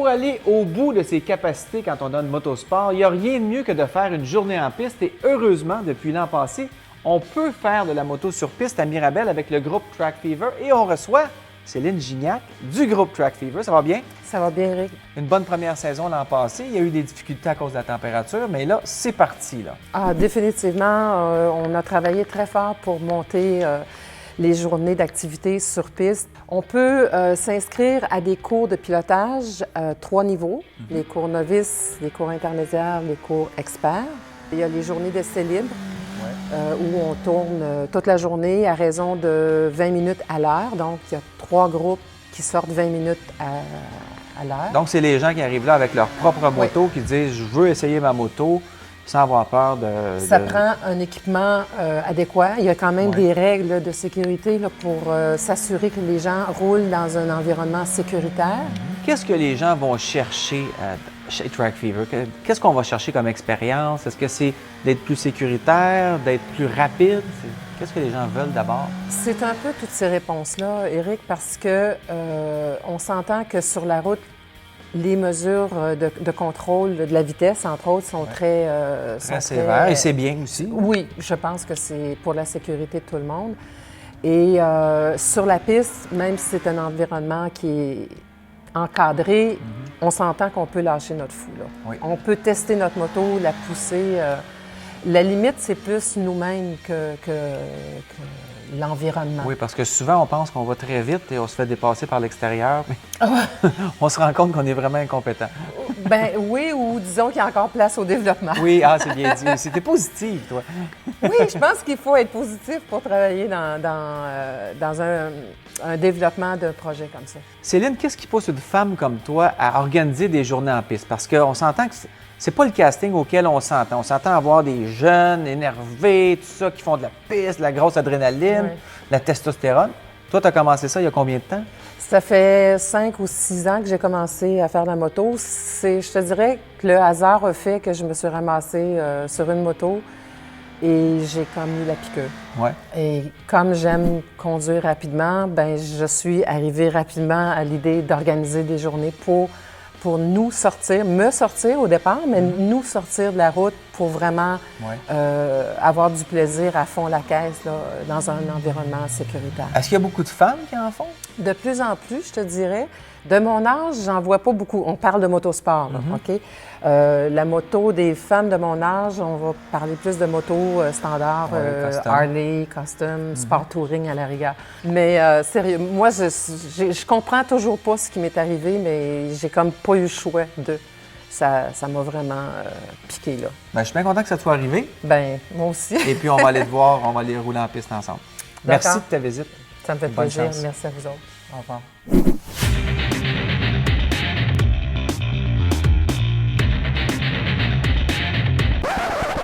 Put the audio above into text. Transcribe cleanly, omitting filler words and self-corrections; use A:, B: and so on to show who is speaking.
A: pour aller au bout de ses capacités quand on a une motosport, il n'y a rien de mieux que de faire une journée en piste et heureusement, depuis l'an passé, on peut faire de la moto sur piste à Mirabel avec le groupe Track Fever et on reçoit Céline Gignac du groupe Track Fever. Ça va bien?
B: Ça va bien, Eric.
A: Une bonne première saison l'an passé. Il y a eu des difficultés à cause de la température, mais là, c'est parti. Là.
B: Ah, définitivement, on a travaillé très fort pour monter les journées d'activité sur piste. On peut s'inscrire à des cours de pilotage 3 niveaux, les cours novices, les cours intermédiaires, les cours experts. Il y a les journées d'essai libre où on tourne toute la journée à raison de 20 minutes à l'heure. Donc, il y a 3 groupes qui sortent 20 minutes à l'heure.
A: Donc, c'est les gens qui arrivent là avec leur propre moto qui disent « Je veux essayer ma moto » sans avoir peur de...
B: Ça prend un équipement adéquat. Il y a quand même des règles de sécurité là, pour s'assurer que les gens roulent dans un environnement sécuritaire.
A: Qu'est-ce que les gens vont chercher chez Track Fever? Qu'est-ce qu'on va chercher comme expérience? Est-ce que c'est d'être plus sécuritaire, d'être plus rapide? Qu'est-ce que les gens veulent d'abord?
B: C'est un peu toutes ces réponses-là, Éric, parce que on s'entend que sur la route, les mesures de contrôle de la vitesse, entre autres, sont très
A: sévères. Et c'est bien aussi.
B: Oui, je pense que c'est pour la sécurité de tout le monde. Et sur la piste, même si c'est un environnement qui est encadré, on s'entend qu'on peut lâcher notre fou. Là.
A: Oui.
B: On peut tester notre moto, la pousser. La limite, c'est plus nous-mêmes que l'environnement.
A: Oui, parce que souvent, on pense qu'on va très vite et on se fait dépasser par l'extérieur, mais on se rend compte qu'on est vraiment incompétent.
B: Ben oui, ou disons qu'il y a encore place au développement.
A: Oui, c'est bien dit. C'était positif, toi.
B: Oui, je pense qu'il faut être positif pour travailler dans un développement d'un projet comme ça.
A: Céline, qu'est-ce qui pousse une femme comme toi à organiser des journées en piste? Parce qu'on s'entend que c'est pas le casting auquel on s'entend. On s'entend avoir des jeunes énervés, tout ça, qui font de la piste, de la grosse adrénaline, de la testostérone. Toi, tu as commencé ça il y a combien de temps?
B: Ça fait 5 ou 6 ans que j'ai commencé à faire de la moto. Je te dirais que le hasard a fait que je me suis ramassée sur une moto et j'ai comme eu la piqûre.
A: Ouais.
B: Et comme j'aime conduire rapidement, ben je suis arrivée rapidement à l'idée d'organiser des journées pour nous sortir, me sortir au départ, mais nous sortir de la route pour vraiment avoir du plaisir à fond la caisse là, dans un environnement sécuritaire.
A: Est-ce qu'il y a beaucoup de femmes qui en font?
B: De plus en plus, je te dirais. De mon âge, j'en vois pas beaucoup. On parle de motosport, là, OK? La moto des femmes de mon âge, on va parler plus de moto standard,
A: custom.
B: Harley, custom, sport touring à la rigueur. Mais sérieux, moi, je comprends toujours pas ce qui m'est arrivé, mais j'ai comme pas eu le choix de... Ça m'a vraiment piqué, là.
A: Bien, je suis bien content que ça soit arrivé.
B: Bien, moi aussi.
A: Et puis, on va aller te voir, on va aller rouler en piste ensemble. Merci de ta visite.
B: Ça me fait
A: Bonne
B: plaisir.
A: chance.
B: Merci à vous autres.
A: Au revoir.